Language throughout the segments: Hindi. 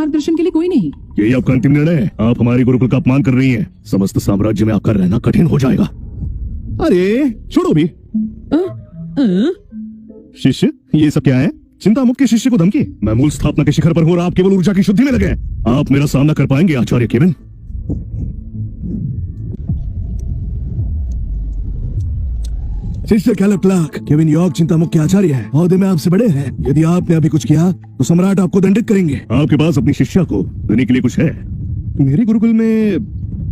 मार्गदर्शन के लिए कोई नहीं। यही आपका अंतिम निर्णय है? आप हमारे गुरुकुल का अपमान कर रही हैं। समस्त साम्राज्य में आपका रहना कठिन हो जाएगा। अरे छोड़ो भी। शिष्य, ये सब क्या है? चिंता मुक्त के शिष्य को धमकी? मैं मूल स्थापना के शिखर पर हूँ और आप केवल ऊर्जा की शुद्धि में लगे हैं। आप मेरा सामना कर पाएंगे आचार्य केविन? शिष्य कैलेब क्लार्क, केविन यॉर्क चिंतामुक्त के आचार्य हैं। ओहदे में आपसे बड़े हैं। यदि आपने अभी कुछ किया तो सम्राट आपको दंडित करेंगे। आपके पास अपनी शिष्या को देने के लिए कुछ है? मेरे गुरुकुल में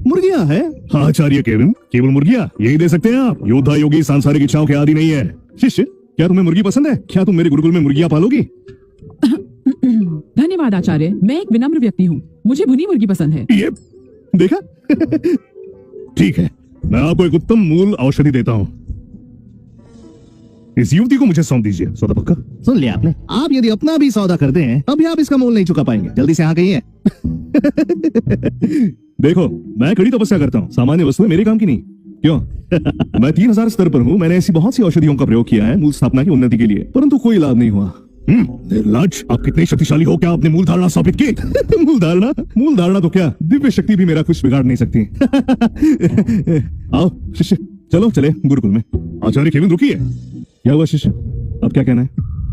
मुर्गियां हैं। हाँ आचार्य केविन, केवल मुर्गियां यही दे सकते हैं आप? योद्धा योगी सांसारिक इच्छाओं के आदि नहीं है। शिष्य, क्या तुम्हें मुर्गी पसंद है? क्या तुम मेरे गुरुकुल में मुर्गियां पालोगी? धन्यवाद आचार्य, मैं एक विनम्र व्यक्ति हूँ, मुझे भुनी मुर्गी पसंद है। ये देखा? ठीक है, मैं आपको एक उत्तम मूल औषधि देता हूँ। इस युवती को मुझे सौंप दीजिए। सौदा पक्का? सुन लिया आपने? आप यदि अपना भी सौदा करते हैं तब भी आप इसका मोल नहीं चुका पाएंगे। जल्दी से यहाँ कहिए। देखो, मैं कड़ी तपस्या करता हूँ, सामान्य वस्तुएं मेरे काम की नहीं। क्यों? मैं 3000 स्तर पर हूँ। मैंने ऐसी बहुत सी औषधियों का प्रयोग किया है मूल स्थापना की उन्नति के लिए, परंतु कोई लाभ नहीं हुआ। निर्लज्ज, आप कितने शक्तिशाली हो? क्या आपने मूल धारणा स्थापित की? मूल धारणा तो क्या, दिव्य शक्ति भी मेरा कुछ बिगाड़ नहीं सकती। आओ शिष्य, चलो चले गुरुकुल में। आचार्य केविन रुकिए। क्या हुआ शिष्य? अब क्या कहना है?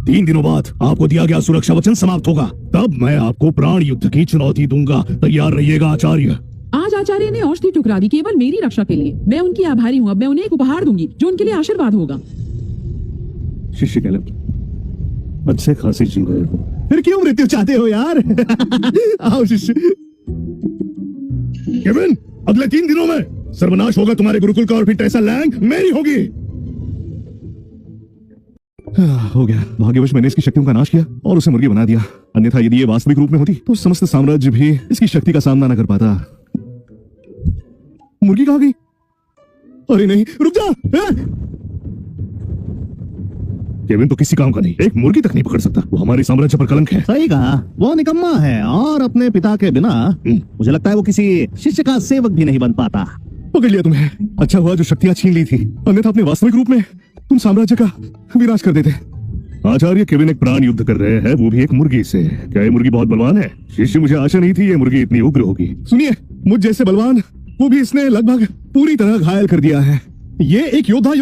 3 दिनों बाद आपको दिया गया सुरक्षा वचन समाप्त होगा, तब मैं आपको प्राण युद्ध की चुनौती दूंगा। तैयार रहिएगा आचार्य। आज आचार्य ने औषधि ठुकरा दी केवल मेरी रक्षा के लिए। मैं उनकी आभारी हूँ। अब मैं उन्हें एक उपहार दूंगी जो उनके लिए आशीर्वाद होगा। शिष्य कैलेब, अच्छे खासी जी रहे हो। फिर क्यों मृत्यु चाहते हो यार? आओ शिष्य। केविन, अगले 3 दिनों में सर्वनाश होगा तुम्हारे गुरुकुल का और फिर टेसा लैंग मेरी होगी। हो गया। भाग्यवश मैंने इसकी शक्तियों का नाश किया और उसे मुर्गी बना दिया। अन्यथा यदि ये वास्तविक रूप में होती तो समस्त साम्राज्य भी इसकी शक्ति का सामना न कर पाता। मुर्गी कहाँ गई? अरे नहीं, रुक जा। केविन तो किसी काम का नहीं, एक मुर्गी तक नहीं पकड़ सकता। वो हमारे साम्राज्य पर कलंक है। सही कहा, वो निकम्मा है और अपने पिता के बिना मुझे लगता है वो किसी शिष्य का सेवक भी नहीं बन पाता। पकड़ लिया तुम्हें। अच्छा हुआ जो शक्तियां छीन ली थी, अन्यथा अपने वास्तविक रूप में तुम साम्राज्य का विनाश कर देते। आचार्य केविन एक प्राण युद्ध कर रहे हैं, वो भी एक मुर्गी से। क्या ये मुर्गी बहुत बलवान है? शिष्य, मुझे आशा नहीं थी ये मुर्गी इतनी उग्र होगी। सुनिए, मुझ जैसे बलवान को भी इसने लगभग पूरी तरह घायल कर दिया है। ये एक योद्धा